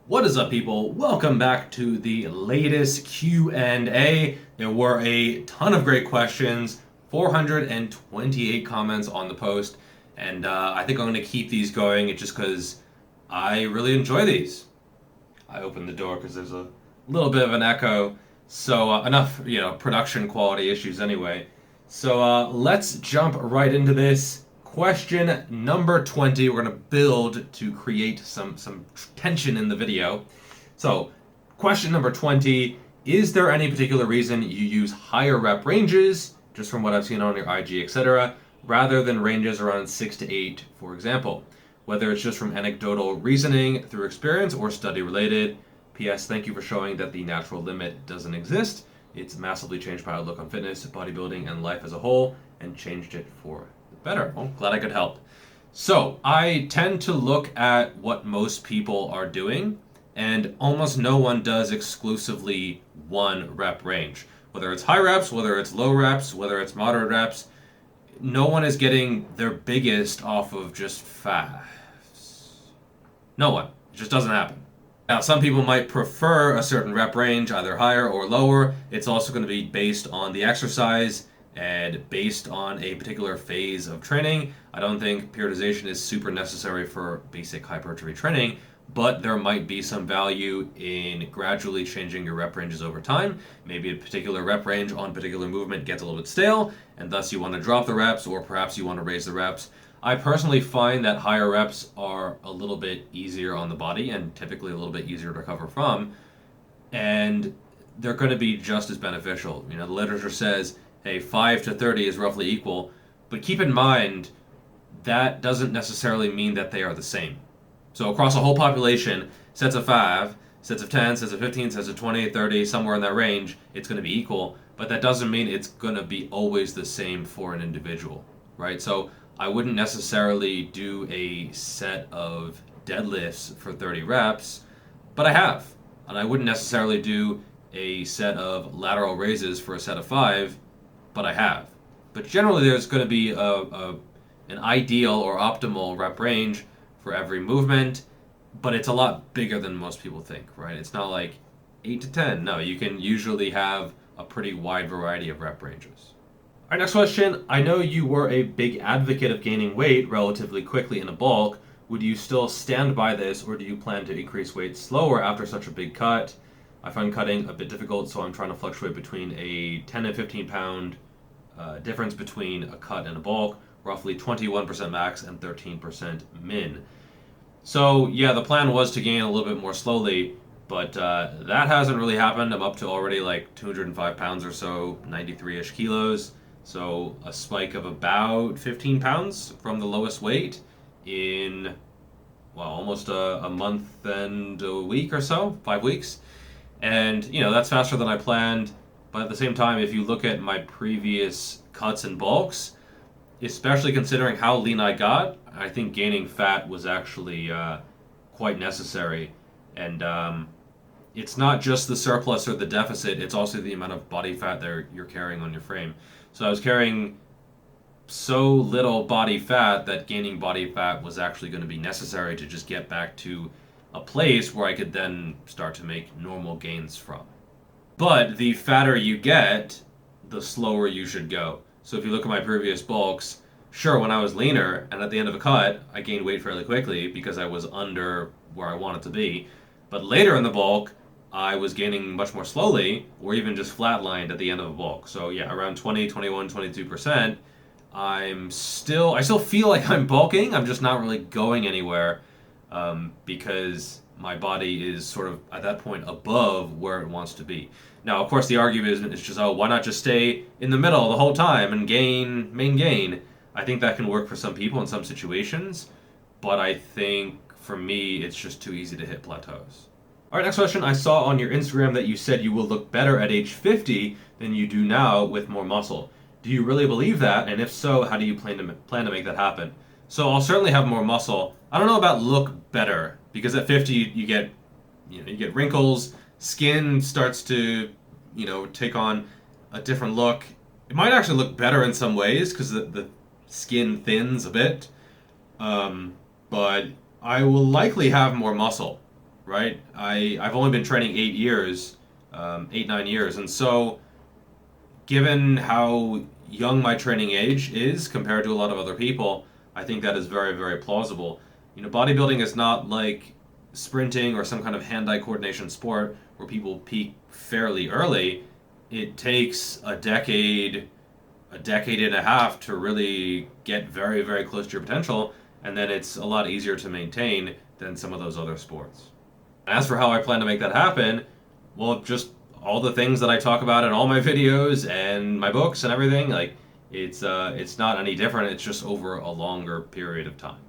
What is up, people? Welcome back to the latest Q&A. There were a ton of great questions, 428 comments on the post, and I think I'm going to keep these going just because I really enjoy these. I opened the door because there's a little bit of an echo, so enough, production quality issues anyway. So let's jump right into this. Question number 20, we're going to build to create some tension in the video. So, question number 20, is there any particular reason you use higher rep ranges, just from what I've seen on your IG, etc., rather than ranges around 6 to 8, for example? Whether it's just from anecdotal reasoning, through experience, or study related. P.S. Thank you for showing that the natural limit doesn't exist. It's massively changed my outlook on fitness, bodybuilding, and life as a whole, and changed it for better. Well, glad I could help. So I tend to look at what most people are doing, and almost no one does exclusively one rep range. Whether it's high reps, whether it's low reps, whether it's moderate reps, no one is getting their biggest off of just fast. No one. It just doesn't happen. Now, some people might prefer a certain rep range, either higher or lower. It's also going to be based on the exercise and based on a particular phase of training. I don't think periodization is super necessary for basic hypertrophy training, but there might be some value in gradually changing your rep ranges over time. Maybe a particular rep range on particular movement gets a little bit stale, and thus you want to drop the reps, or perhaps you want to raise the reps. I personally find that higher reps are a little bit easier on the body and typically a little bit easier to recover from, and they're going to be just as beneficial. The literature says, hey, 5 to 30 is roughly equal, but keep in mind that doesn't necessarily mean that they are the same. So across a whole population, sets of 5, sets of 10, sets of 15, sets of 20, 30, somewhere in that range, it's going to be equal, but that doesn't mean it's going to be always the same for an individual, right? So I wouldn't necessarily do a set of deadlifts for 30 reps, but I have. And I wouldn't necessarily do a set of lateral raises for a set of 5, but I have. But generally there's going to be an ideal or optimal rep range for every movement, but it's a lot bigger than most people think, right? It's not like 8 to 10. No, you can usually have a pretty wide variety of rep ranges. All right, next question. I know you were a big advocate of gaining weight relatively quickly in a bulk. Would you still stand by this, or do you plan to increase weight slower after such a big cut? I find cutting a bit difficult, so I'm trying to fluctuate between a 10 and 15 pound difference between a cut and a bulk, roughly 21% max and 13% min. So yeah, the plan was to gain a little bit more slowly, but that hasn't really happened. I'm up to already like 205 pounds or so, 93-ish kilos. So a spike of about 15 pounds from the lowest weight in, well, almost a month and a week or so, 5 weeks. And, that's faster than I planned. But at the same time, if you look at my previous cuts and bulks, especially considering how lean I got, I think gaining fat was actually quite necessary. And it's not just the surplus or the deficit, it's also the amount of body fat that you're carrying on your frame. So I was carrying so little body fat that gaining body fat was actually going to be necessary to just get back to a place where I could then start to make normal gains from. But the fatter you get, the slower you should go. So if you look at my previous bulks, sure, when I was leaner and at the end of a cut, I gained weight fairly quickly because I was under where I wanted to be. But later in the bulk, I was gaining much more slowly, or even just flatlined at the end of a bulk. So yeah, around 20, 21, 22%. I still feel like I'm bulking. I'm just not really going anywhere because my body is sort of at that point above where it wants to be. Now, of course, the argument is just, why not just stay in the middle the whole time and gain? I think that can work for some people in some situations, but I think for me, it's just too easy to hit plateaus. All right, next question. I saw on your Instagram that you said you will look better at age 50 than you do now with more muscle. Do you really believe that? And if so, how do you plan to make that happen? So I'll certainly have more muscle. I don't know about look better, because at 50 you get wrinkles, skin starts to take on a different look. It might actually look better in some ways because the skin thins a bit, but I will likely have more muscle, right? I've only been training 8, 9 years, and so given how young my training age is compared to a lot of other people, I think that is very, very plausible. Bodybuilding is not like sprinting or some kind of hand-eye coordination sport where people peak fairly early. It takes a decade and a half to really get very, very close to your potential, and then it's a lot easier to maintain than some of those other sports. As for how I plan to make that happen, well, just all the things that I talk about in all my videos and my books and everything, like it's not any different. It's just over a longer period of time.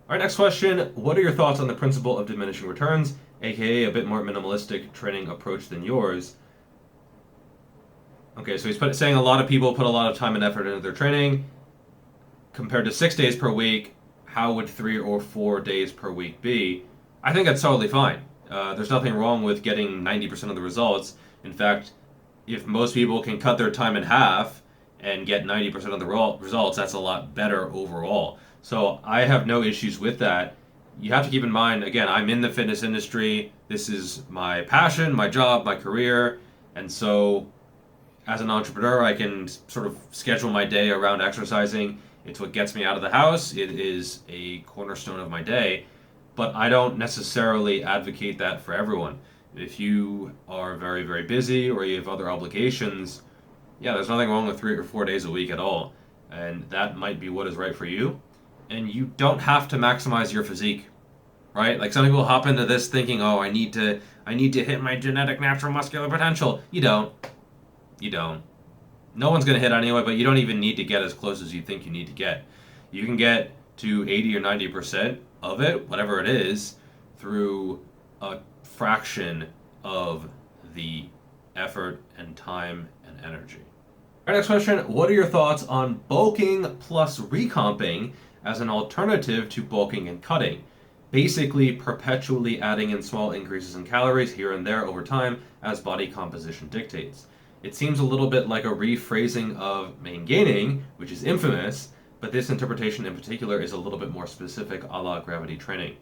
All right, next question. What are your thoughts on the principle of diminishing returns, aka a bit more minimalistic training approach than yours? Okay, so he's saying a lot of people put a lot of time and effort into their training. Compared to 6 days per week, how would 3 or 4 days per week be? I think that's totally fine. There's nothing wrong with getting 90% of the results. In fact, if most people can cut their time in half and get 90% of the results, that's a lot better overall. So I have no issues with that. You have to keep in mind, again, I'm in the fitness industry. This is my passion, my job, my career. And so as an entrepreneur, I can sort of schedule my day around exercising. It's what gets me out of the house. It is a cornerstone of my day. But I don't necessarily advocate that for everyone. If you are very, very busy or you have other obligations, yeah, there's nothing wrong with 3 or 4 days a week at all. And that might be what is right for you. And you don't have to maximize your physique, right? Like some people hop into this thinking, oh, I need to hit my genetic natural muscular potential. You don't. No one's going to hit anyway, but you don't even need to get as close as you think you need to get. You can get to 80 or 90% of it, whatever it is, through a fraction of the effort and time and energy. Our next question, what are your thoughts on bulking plus recomping as an alternative to bulking and cutting? Basically, perpetually adding in small increases in calories here and there over time as body composition dictates. It seems a little bit like a rephrasing of Maingaining, which is infamous, but this interpretation in particular is a little bit more specific a la gravity training.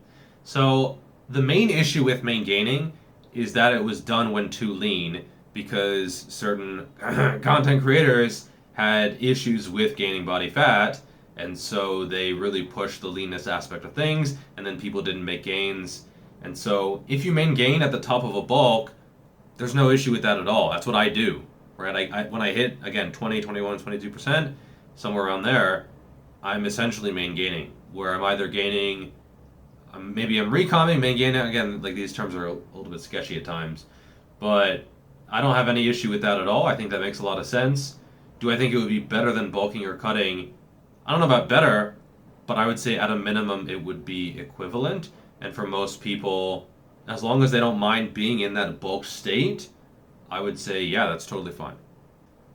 So the main issue with Maingaining is that it was done when too lean because certain content creators had issues with gaining body fat, and so they really pushed the leanness aspect of things, and then people didn't make gains. And so if you maintain at the top of a bulk, there's no issue with that at all. That's what I do, right? When I hit, again, 20, 21, 22%, somewhere around there, I'm essentially maintaining, where I'm either gaining, maybe I'm recombing, maintaining, again, like these terms are a little bit sketchy at times, but I don't have any issue with that at all. I think that makes a lot of sense. Do I think it would be better than bulking or cutting? I don't know about better, but I would say at a minimum it would be equivalent. And for most people, as long as they don't mind being in that bulk state, I would say, yeah, that's totally fine.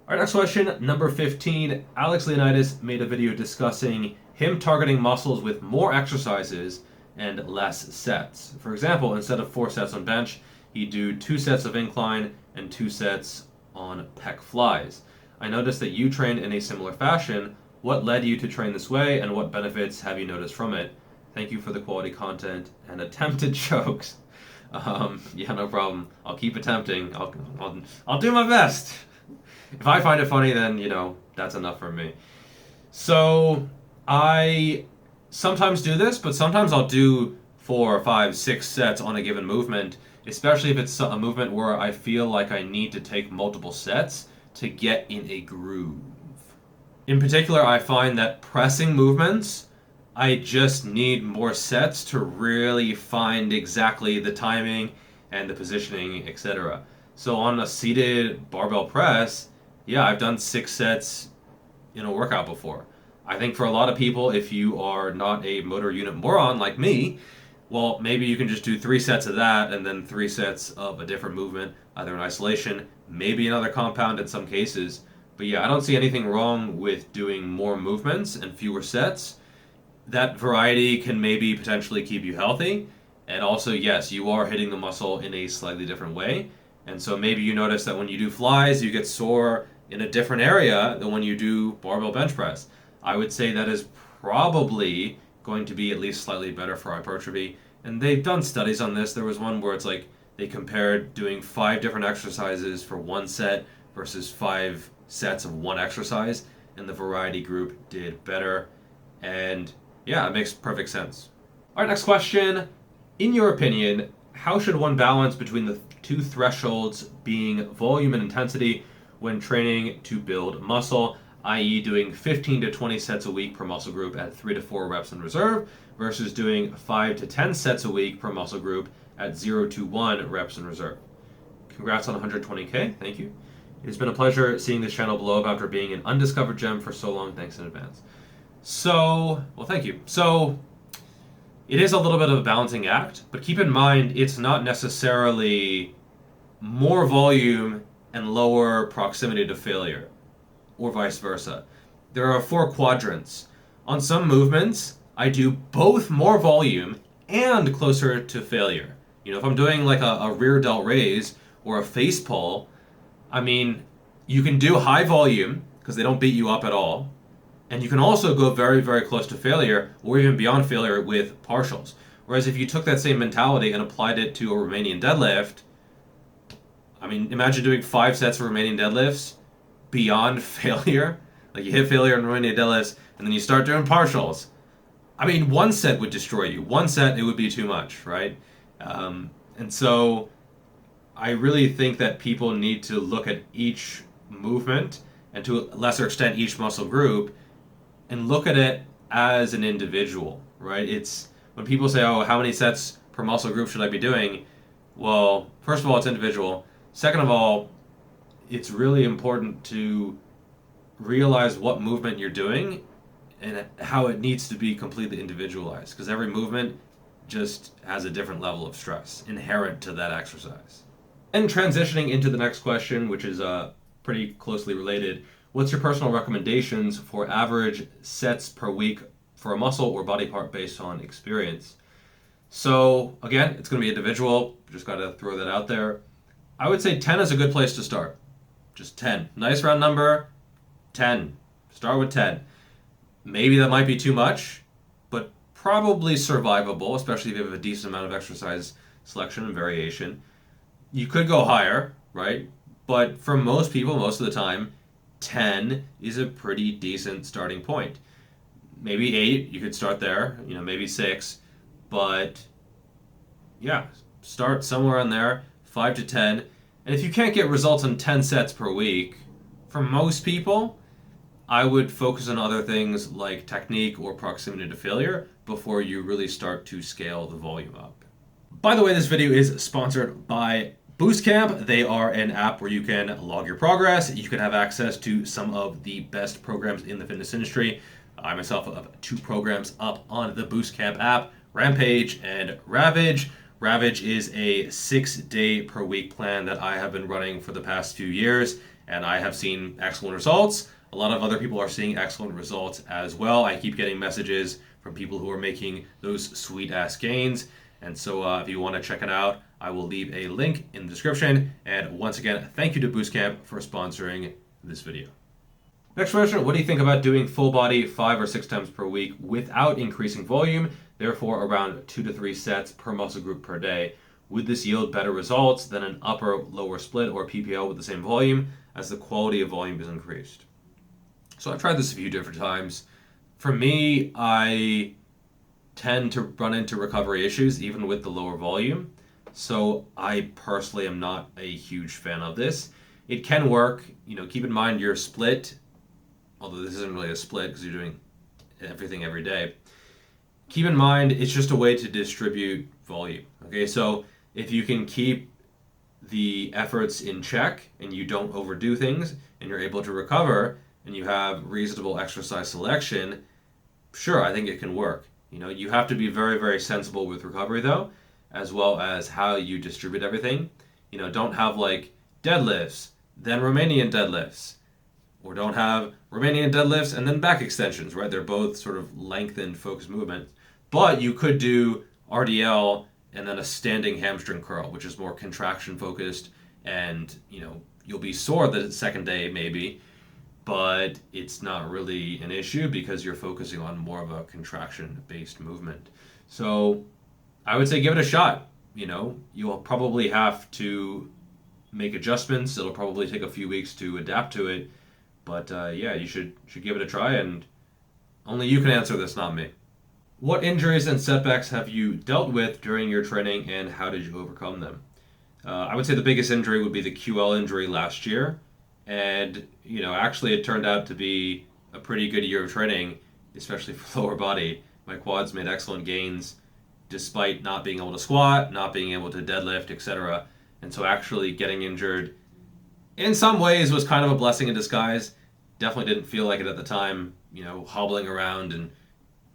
All right, next question, number 15. Alex Leonidas made a video discussing him targeting muscles with more exercises and less sets. For example, instead of 4 sets on bench, he'd do 2 sets of incline and 2 sets on pec flies. I noticed that you train in a similar fashion. What led you to train this way, and what benefits have you noticed from it? Thank you for the quality content and attempted jokes. Yeah, no problem. I'll keep attempting. I'll do my best. If I find it funny, then, that's enough for me. So, I sometimes do this, but sometimes I'll do 4, 5, 6 sets on a given movement, especially if it's a movement where I feel like I need to take multiple sets to get in a groove. In particular, I find that pressing movements, I just need more sets to really find exactly the timing and the positioning, etc. So on a seated barbell press, yeah, I've done 6 sets in a workout before. I think for a lot of people, if you are not a motor unit moron like me, well, maybe you can just do 3 sets of that and then 3 sets of a different movement, either in isolation, maybe another compound in some cases. But yeah, I don't see anything wrong with doing more movements and fewer sets. That variety can maybe potentially keep you healthy. And also, yes, you are hitting the muscle in a slightly different way. And so maybe you notice that when you do flies, you get sore in a different area than when you do barbell bench press. I would say that is probably going to be at least slightly better for hypertrophy. And they've done studies on this. There was one where it's like they compared doing 5 different exercises for one set versus 5 sets of one exercise, and the variety group did better. And yeah, it makes perfect sense. All right, next question. In your opinion, how should one balance between the two thresholds being volume and intensity when training to build muscle, i.e. doing 15 to 20 sets a week per muscle group at 3 to 4 reps in reserve versus doing 5 to 10 sets a week per muscle group at 0 to 1 reps in reserve? Congrats on 120K. Thank you. It's been a pleasure seeing this channel blow up after being an undiscovered gem for so long. Thanks in advance. So, well, thank you. So, it is a little bit of a balancing act, but keep in mind it's not necessarily more volume and lower proximity to failure, or vice versa. There are 4 quadrants. On some movements, I do both more volume and closer to failure. You know, if I'm doing like a rear delt raise or a face pull, I mean, you can do high volume because they don't beat you up at all. And you can also go very, very close to failure or even beyond failure with partials. Whereas if you took that same mentality and applied it to a Romanian deadlift, I mean, imagine doing 5 sets of Romanian deadlifts beyond failure. Like you hit failure in Romanian deadlifts and then you start doing partials. I mean, 1 set would destroy you. 1 set, it would be too much, right? And so I really think that people need to look at each movement and to a lesser extent each muscle group and look at it as an individual, right? It's when people say, oh, how many sets per muscle group should I be doing? Well, first of all, it's individual. Second of all, it's really important to realize what movement you're doing and how it needs to be completely individualized because every movement just has a different level of stress inherent to that exercise. And transitioning into the next question, which is pretty closely related, what's your personal recommendations for average sets per week for a muscle or body part based on experience? So again, it's going to be individual. Just got to throw that out there. I would say 10 is a good place to start. Just 10. Nice round number, 10. Start with 10. Maybe that might be too much, but probably survivable, especially if you have a decent amount of exercise selection and variation. You could go higher, right? But for most people, most of the time, 10 is a pretty decent starting point. Maybe 8, you could start there, maybe 6, but yeah, start somewhere in there, 5 to 10. And if you can't get results in 10 sets per week, for most people, I would focus on other things like technique or proximity to failure before you really start to scale the volume up. By the way, this video is sponsored by Boostcamp. They are an app where you can log your progress. You can have access to some of the best programs in the fitness industry. I myself have 2 programs up on the Boostcamp app, Rampage and Ravage. Ravage is a 6-day per week plan that I have been running for the past few years, and I have seen excellent results. A lot of other people are seeing excellent results as well. I keep getting messages from people who are making those sweet ass gains. And so if you want to check it out, I will leave a link in the description. And once again, thank you to Boostcamp for sponsoring this video. Next question, what do you think about doing full body 5 or 6 times per week without increasing volume, therefore around 2 to 3 sets per muscle group per day? Would this yield better results than an upper-lower split or PPL with the same volume as the quality of volume is increased? So I've tried this a few different times. For me, I tend to run into recovery issues even with the lower volume. So I personally am not a huge fan of this. It can work. Keep in mind your split, although this isn't really a split because you're doing everything every day. Keep in mind it's just a way to distribute volume. Okay, so if you can keep the efforts in check and you don't overdo things and you're able to recover, and you have reasonable exercise selection, sure, I think it can work. You have to be very, very sensible with recovery though, as well as how you distribute everything. Don't have like deadlifts, then Romanian deadlifts, or don't have Romanian deadlifts and then back extensions, right? They're both sort of lengthened focused movements. But you could do RDL and then a standing hamstring curl, which is more contraction focused, and you'll be sore the second day maybe, but it's not really an issue because you're focusing on more of a contraction-based movement. So I would say give it a shot. You know, you'll probably have to make adjustments. It'll probably take a few weeks to adapt to it. But yeah, you should give it a try, and only you can answer this, not me. What injuries and setbacks have you dealt with during your training, and how did you overcome them? I would say the biggest injury would be the QL injury last year, and you know, actually, it turned out to be a pretty good year of training, especially for lower body. My quads made excellent gains, despite not being able to squat, not being able to deadlift, etc. And so, actually, getting injured in some ways was kind of a blessing in disguise. Definitely didn't feel like it at the time, you know, hobbling around and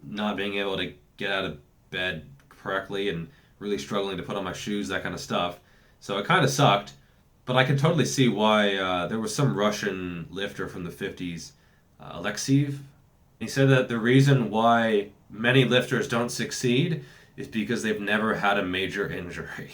not being able to get out of bed correctly and really struggling to put on my shoes, that kind of stuff. So it kind of sucked, but I could totally see why. There was some Russian lifter from the 50s, Alexeyev. He said that the reason why many lifters don't succeed is because they've never had a major injury.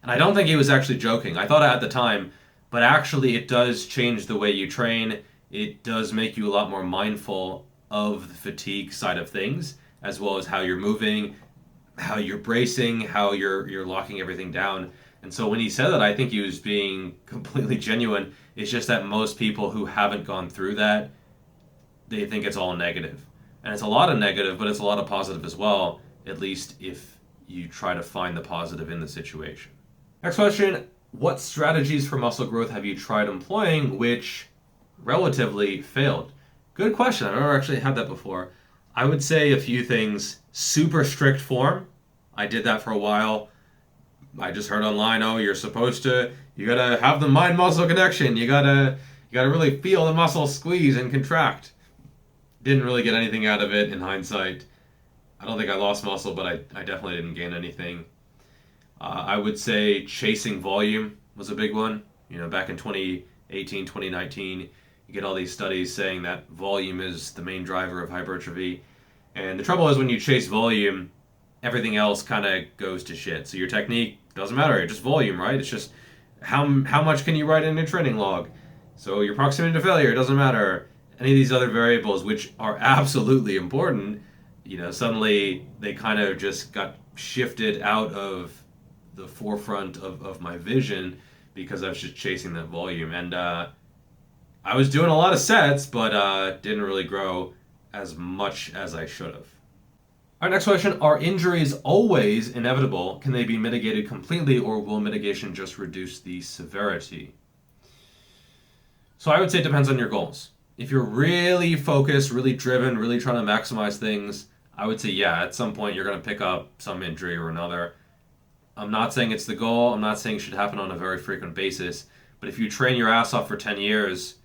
And I don't think he was actually joking. I thought at the time, but actually it does change the way you train. It does make you a lot more mindful of the fatigue side of things, as well as how you're moving, how you're bracing, how you're locking everything down. And so when he said that, I think he was being completely genuine. It's just that most people who haven't gone through that, they think it's all negative. And it's a lot of negative, but it's a lot of positive as well, at least if you try to find the positive in the situation. Next question, what strategies for muscle growth have you tried employing which relatively failed? Good question. I've never actually had that before. I would say a few things. Super strict form. I did that for a while. I just heard online, oh, you gotta have the mind-muscle connection. You gotta really feel the muscle squeeze and contract. Didn't really get anything out of it in hindsight. I don't think I lost muscle, but I definitely didn't gain anything. I would say chasing volume was a big one. You know, back in 2018, 2019, you get all these studies saying that volume is the main driver of hypertrophy. And the trouble is when you chase volume, everything else kind of goes to shit. So your technique doesn't matter. It's just volume, right? It's just how much can you write in a training log? So your proximity to failure doesn't matter. Any of these other variables, which are absolutely important, you know, suddenly they kind of just got shifted out of the forefront of my vision because I was just chasing that volume. And I was doing a lot of sets, but didn't really grow as much as I should have. All right, next question. Are injuries always inevitable? Can they be mitigated completely, or will mitigation just reduce the severity? So I would say it depends on your goals. If you're really focused, really driven, really trying to maximize things, I would say, yeah, at some point you're going to pick up some injury or another. I'm not saying it's the goal. I'm not saying it should happen on a very frequent basis. But if you train your ass off for 10 years,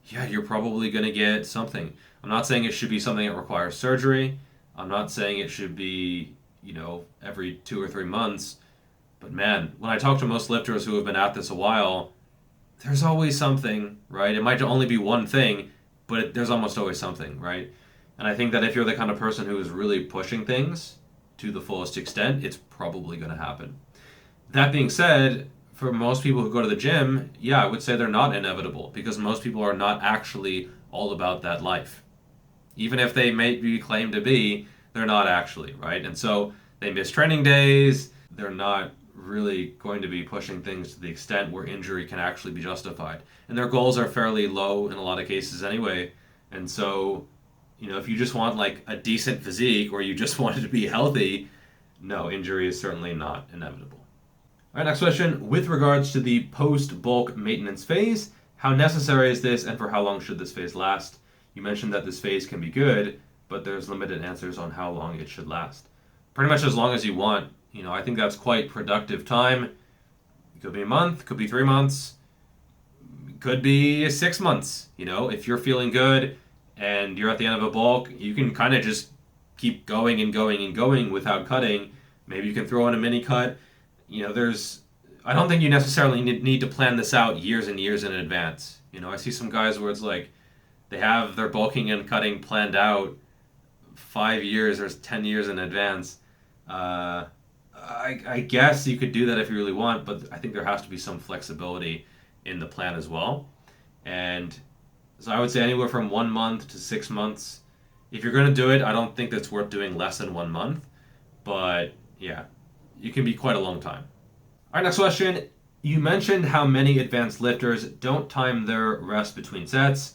yeah, you're probably going to get something. I'm not saying it should be something that requires surgery. I'm not saying it should be, you know, every 2 or 3 months. But man, when I talk to most lifters who have been at this a while, there's always something, right? It might only be one thing, but there's almost always something, right? And I think that if you're the kind of person who is really pushing things to the fullest extent, it's probably going to happen. That being said, for most people who go to the gym, yeah, I would say they're not inevitable because most people are not actually all about that life. Even if they may be claimed to be, they're not actually, right? And so they miss training days. They're not really going to be pushing things to the extent where injury can actually be justified. And their goals are fairly low in a lot of cases anyway. And so, you know, if you just want like a decent physique or you just wanted to be healthy, no, injury is certainly not inevitable. All right, next question. With regards to the post-bulk maintenance phase, how necessary is this and for how long should this phase last? You mentioned that this phase can be good, but there's limited answers on how long it should last. Pretty much as long as you want. You know, I think that's quite productive time. It could be a month, could be 3 months, could be 6 months. You know, if you're feeling good and you're at the end of a bulk, you can kind of just keep going and going and going without cutting. Maybe you can throw in a mini cut. You know, I don't think you necessarily need to plan this out years and years in advance. You know, I see some guys where it's like they have their bulking and cutting planned out 5 years or 10 years in advance. I guess you could do that if you really want, but I think there has to be some flexibility in the plan as well. And so I would say anywhere from 1 month to 6 months. If you're going to do it, I don't think that's worth doing less than 1 month. But yeah, it can be quite a long time. All right, next question. You mentioned how many advanced lifters don't time their rest between sets.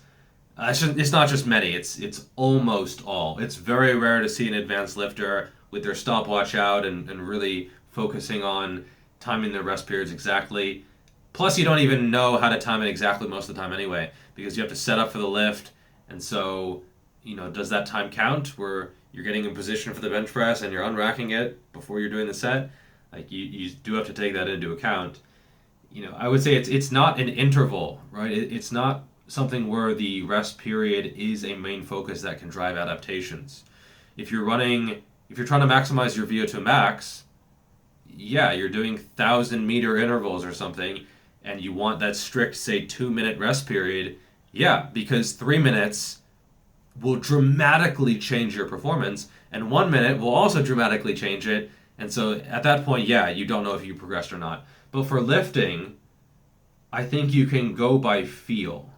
It's not just many, it's almost all. It's very rare to see an advanced lifter with their stopwatch out and really focusing on timing their rest periods exactly. Plus, you don't even know how to time it exactly most of the time anyway, because you have to set up for the lift. And so, does that time count where you're getting in position for the bench press and you're unracking it before you're doing the set? Like, you do have to take that into account. I would say it's not an interval, right? It's not something where the rest period is a main focus that can drive adaptations. If you're trying to maximize your VO2 max, yeah, you're doing 1,000-meter intervals or something, and you want that strict, say, 2-minute rest period, yeah, because 3 minutes will dramatically change your performance, and 1 minute will also dramatically change it, and so at that point, yeah, you don't know if you progressed or not. But for lifting, I think you can go by feel,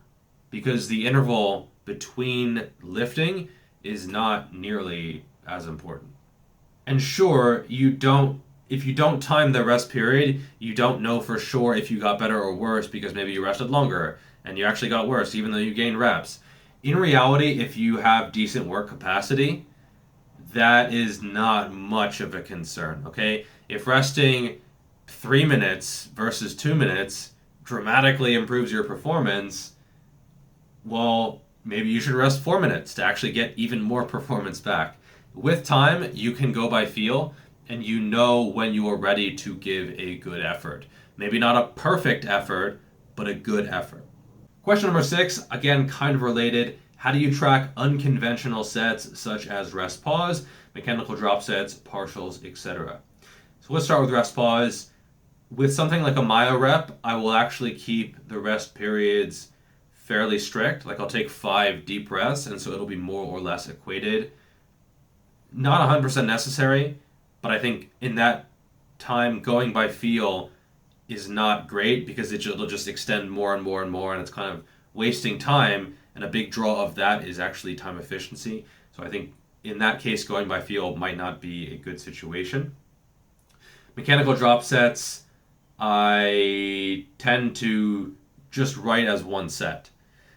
because the interval between lifting is not nearly as important. And sure, if you don't time the rest period, you don't know for sure if you got better or worse because maybe you rested longer and you actually got worse even though you gained reps. In reality, if you have decent work capacity, that is not much of a concern, okay? If resting 3 minutes versus 2 minutes dramatically improves your performance, well, maybe you should rest 4 minutes to actually get even more performance back. With time, you can go by feel, and you know when you are ready to give a good effort. Maybe not a perfect effort, but a good effort. Question number 6, again, kind of related. How do you track unconventional sets such as rest pause, mechanical drop sets, partials, etc.? So let's start with rest pause. With something like a myo rep, I will actually keep the rest periods fairly strict. Like I'll take 5 deep breaths, and so it'll be more or less equated. Not 100% necessary, but I think in that time, going by feel is not great because it'll just extend more and more and more, and it's kind of wasting time, and a big draw of that is actually time efficiency. So I think in that case, going by feel might not be a good situation. Mechanical drop sets, I tend to just write as one set.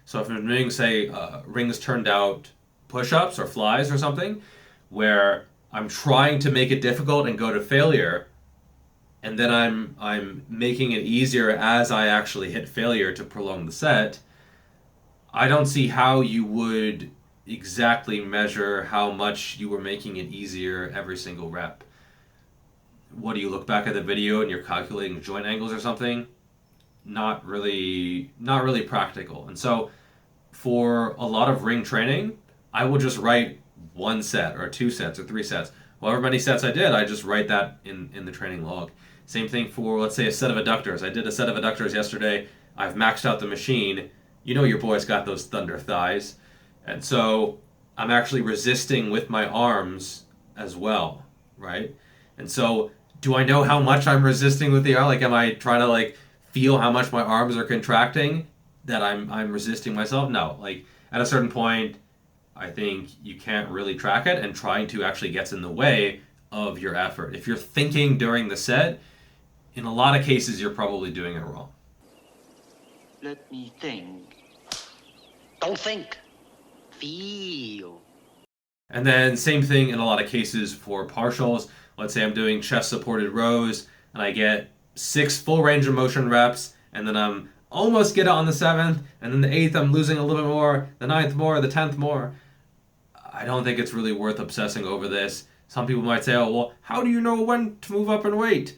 So if I'm doing, say, rings turned out push-ups or flies or something, where I'm trying to make it difficult and go to failure, and then I'm making it easier as I actually hit failure to prolong the set, I don't see how you would exactly measure how much you were making it easier every single rep. What do you look back at the video and you're calculating joint angles or something? Not really practical. And so for a lot of ring training, I will just write 1 set or 2 sets or 3 sets. However many sets I did, I just write that in the training log. Same thing for, let's say, a set of adductors. I did a set of adductors yesterday. I've maxed out the machine. You know your boy's got those thunder thighs. And so I'm actually resisting with my arms as well, right? And so do I know how much I'm resisting with the arm? Like, am I trying to feel how much my arms are contracting that I'm resisting myself? No. Like, at a certain point, I think you can't really track it, and trying to actually gets in the way of your effort. If you're thinking during the set, in a lot of cases, you're probably doing it wrong. Let me think. Don't think. Feel. And then same thing in a lot of cases for partials. Let's say I'm doing chest supported rows and I get 6 full range of motion reps, and then I'm almost get it on the 7th, and then the 8th I'm losing a little bit more, the 9th more, the 10th more. I don't think it's really worth obsessing over this. Some people might say, oh, well, how do you know when to move up in weight?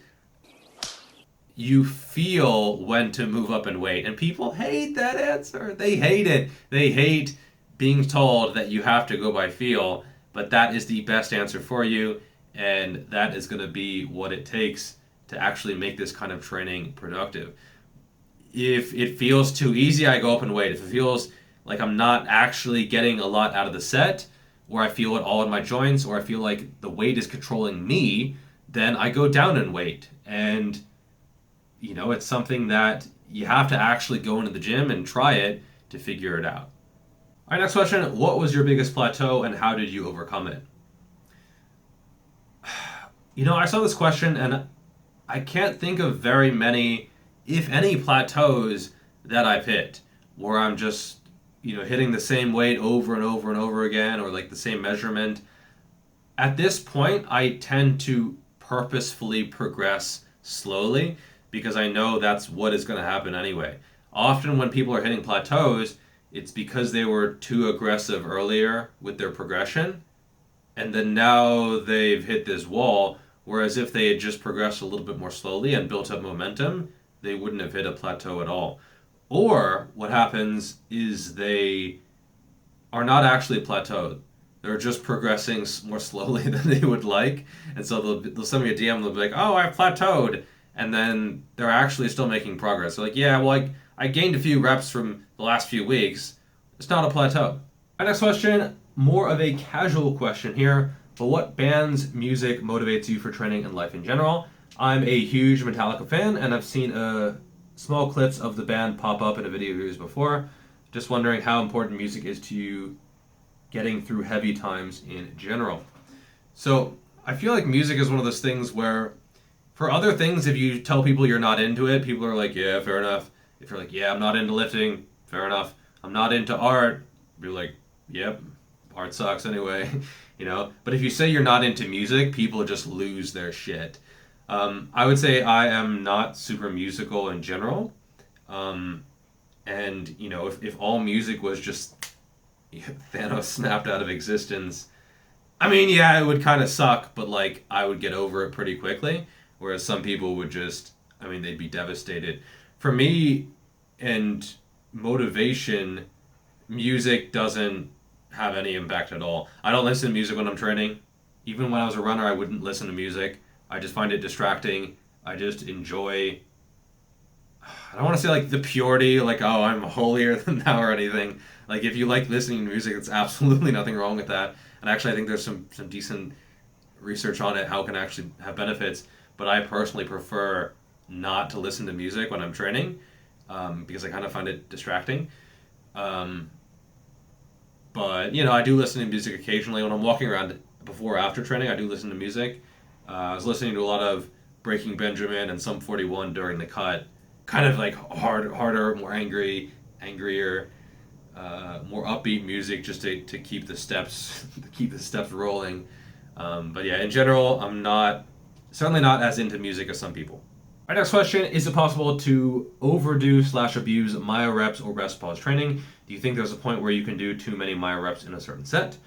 You feel when to move up in weight, and people hate that answer. They hate it. They hate being told that you have to go by feel, but that is the best answer for you, and that is going to be what it takes to actually make this kind of training productive. If it feels too easy, I go up in weight. If it feels like I'm not actually getting a lot out of the set, or I feel it all in my joints, or I feel like the weight is controlling me, then I go down in weight. And, it's something that you have to actually go into the gym and try it to figure it out. All right, next question. What was your biggest plateau and how did you overcome it? I saw this question and I can't think of very many, if any, plateaus that I've hit where I'm just, hitting the same weight over and over and over again, or like the same measurement. At this point, I tend to purposefully progress slowly because I know that's what is going to happen anyway. Often when people are hitting plateaus, it's because they were too aggressive earlier with their progression, and then now they've hit this wall. Whereas if they had just progressed a little bit more slowly and built up momentum, they wouldn't have hit a plateau at all. Or what happens is they are not actually plateaued. They're just progressing more slowly than they would like. And so they'll send me a DM and they'll be like, oh, I've plateaued. And then they're actually still making progress. They're like, yeah, well, I gained a few reps from the last few weeks. It's not a plateau. Our next question, more of a casual question here. But what band's music motivates you for training and life in general? I'm a huge Metallica fan, and I've seen small clips of the band pop up in a video of yours before. Just wondering how important music is to you getting through heavy times in general. So I feel like music is one of those things where for other things, if you tell people you're not into it, people are like, yeah, fair enough. If you're like, yeah, I'm not into lifting, fair enough. I'm not into art, you're like, yep, art sucks anyway. But if you say you're not into music, people just lose their shit. I would say I am not super musical in general. And if all music was just Thanos snapped out of existence, I mean, yeah, it would kind of suck, but like I would get over it pretty quickly. Whereas some people would just, they'd be devastated. For me, and motivation, music doesn't have any impact at all. I don't listen to music when I'm training. Even when I was a runner, I wouldn't listen to music. I just find it distracting. I just enjoy, I don't want to say like the purity, like, oh, I'm holier than thou or anything. Like, if you like listening to music, it's absolutely nothing wrong with that. And actually, I think there's some decent research on it, how it can actually have benefits. But I personally prefer not to listen to music when I'm training because I kind of find it distracting. But, I do listen to music occasionally. When I'm walking around before or after training, I do listen to music. I was listening to a lot of Breaking Benjamin and Sum 41 during the cut. Kind of like harder, more angrier, more upbeat music just to keep the steps rolling. But yeah, in general, I'm certainly not as into music as some people. Our next question, is it possible to overdo/abuse myo reps or rest pause training? Do you think there's a point where you can do too many myo reps in a certain set?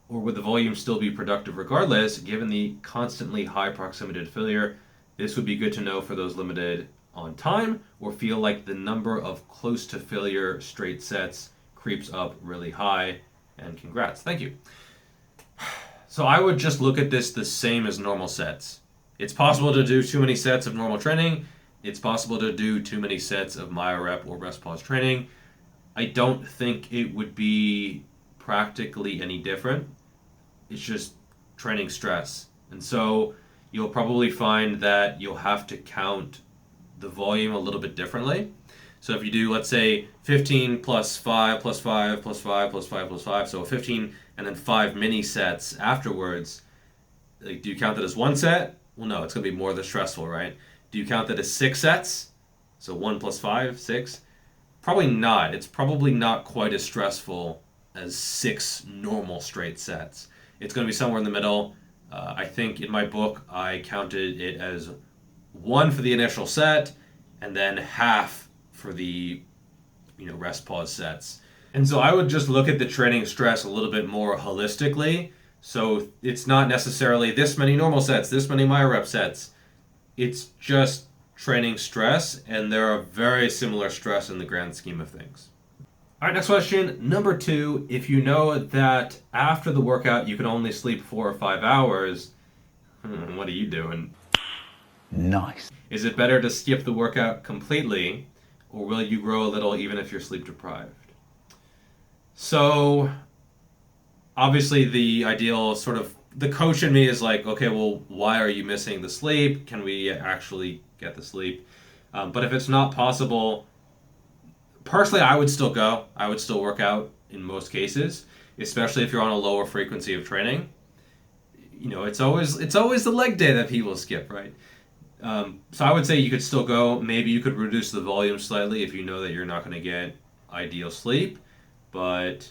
Or would the volume still be productive regardless, given the constantly high proximity to failure? This would be good to know for those limited on time, or feel like the number of close to failure straight sets creeps up really high. And congrats. Thank you. So I would just look at this the same as normal sets. It's possible to do too many sets of normal training. It's possible to do too many sets of myo rep or rest pause training. I don't think it would be practically any different. It's just training stress. And so you'll probably find that you'll have to count the volume a little bit differently. So if you do, let's say, 15 plus 5 plus 5 plus 5 plus 5 plus 5, so 15 and then 5 mini sets afterwards, like, do you count that as one set? Well, no, it's going to be more than stressful, right? Do you count that as 6 sets? So 1 plus 5, 6? Probably not. It's probably not quite as stressful as 6 normal straight sets. It's going to be somewhere in the middle. I think in my book, I counted it as 1 for the initial set, and then half for the rest pause sets. And so I would just look at the training stress a little bit more holistically. So it's not necessarily this many normal sets, this many myo rep sets. It's just training stress, and there are very similar stress in the grand scheme of things. All right, next question. Number 2, if you know that after the workout you can only sleep 4 or 5 hours, what are you doing? Nice. Is it better to skip the workout completely, or will you grow a little even if you're sleep deprived? So, obviously the ideal the coach in me is like, okay, well, why are you missing the sleep? Can we actually get the sleep? But if it's not possible, personally, I would still go. I would still work out in most cases, especially if you're on a lower frequency of training. it's always the leg day that people skip, right? So I would say you could still go. Maybe you could reduce the volume slightly if you know that you're not going to get ideal sleep, but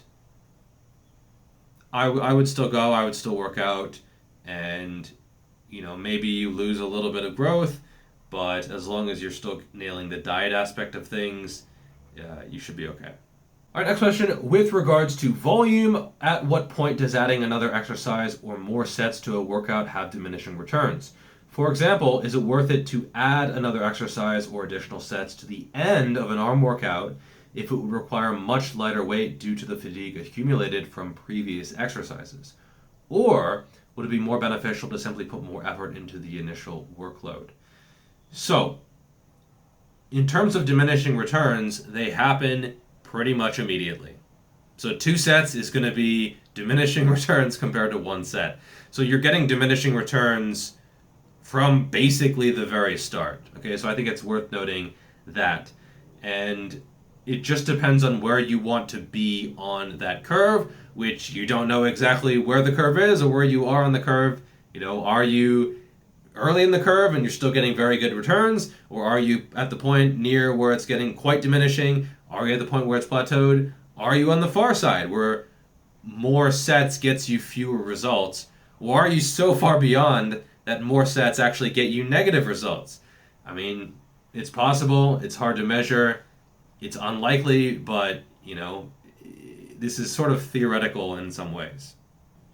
I would still go. I would still work out, and maybe you lose a little bit of growth, but as long as you're still nailing the diet aspect of things, you should be okay. All right, next question. With regards to volume, at what point does adding another exercise or more sets to a workout have diminishing returns? For example, is it worth it to add another exercise or additional sets to the end of an arm workout if it would require much lighter weight due to the fatigue accumulated from previous exercises? Or would it be more beneficial to simply put more effort into the initial workload? So, in terms of diminishing returns, they happen pretty much immediately. So 2 sets is going to be diminishing returns compared to 1 set. So you're getting diminishing returns from basically the very start. Okay, so I think it's worth noting that. And it just depends on where you want to be on that curve, which you don't know exactly where the curve is or where you are on the curve. Are you early in the curve and you're still getting very good returns, or are you at the point near where it's getting quite diminishing? Are you at the point where it's plateaued? Are you on the far side where more sets gets you fewer results? Or are you so far beyond that more sets actually get you negative results? I mean, it's possible, it's hard to measure, it's unlikely, but, this is sort of theoretical in some ways.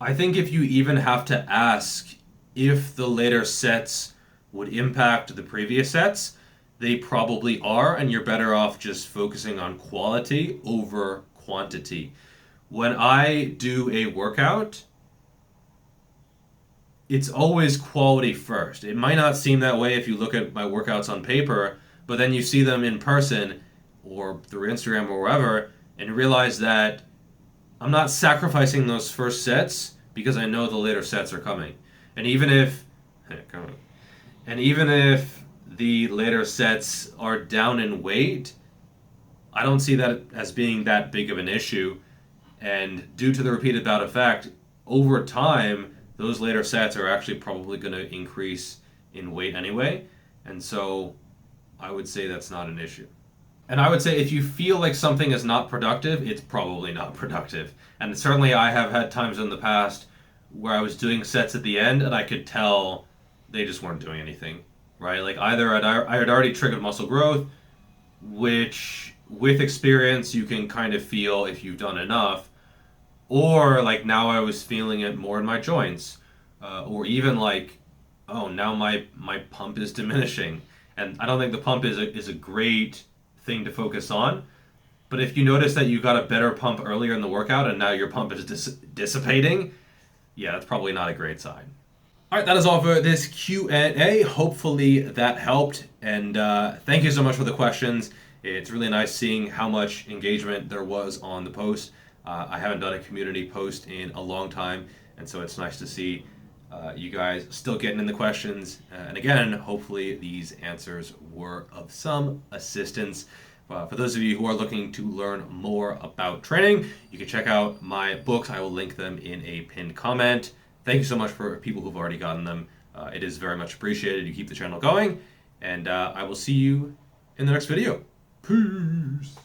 I think if you even have to ask if the later sets would impact the previous sets, they probably are, and you're better off just focusing on quality over quantity. When I do a workout, it's always quality first. It might not seem that way if you look at my workouts on paper, but then you see them in person or through Instagram or wherever, and realize that I'm not sacrificing those first sets because I know the later sets are coming. And even if the later sets are down in weight, I don't see that as being that big of an issue. And due to the repeated bout effect, over time, those later sets are actually probably going to increase in weight anyway. And so I would say that's not an issue. And I would say if you feel like something is not productive, it's probably not productive. And certainly I have had times in the past where I was doing sets at the end and I could tell they just weren't doing anything, right? Like either I had already triggered muscle growth, which with experience you can kind of feel if you've done enough, or like now I was feeling it more in my joints, or even like, oh, now my pump is diminishing. And I don't think the pump is a great thing to focus on. But if you notice that you got a better pump earlier in the workout and now your pump is dissipating, yeah, that's probably not a great sign. All right, that is all for this Q&A. Hopefully that helped. And thank you so much for the questions. It's really nice seeing how much engagement there was on the post. I haven't done a community post in a long time, and so it's nice to see you guys still getting in the questions. And again, hopefully these answers were of some assistance. For those of you who are looking to learn more about training, you can check out my books. I will link them in a pinned comment. Thank you so much for people who've already gotten them. It is very much appreciated. You keep the channel going, and I will see you in the next video. Peace.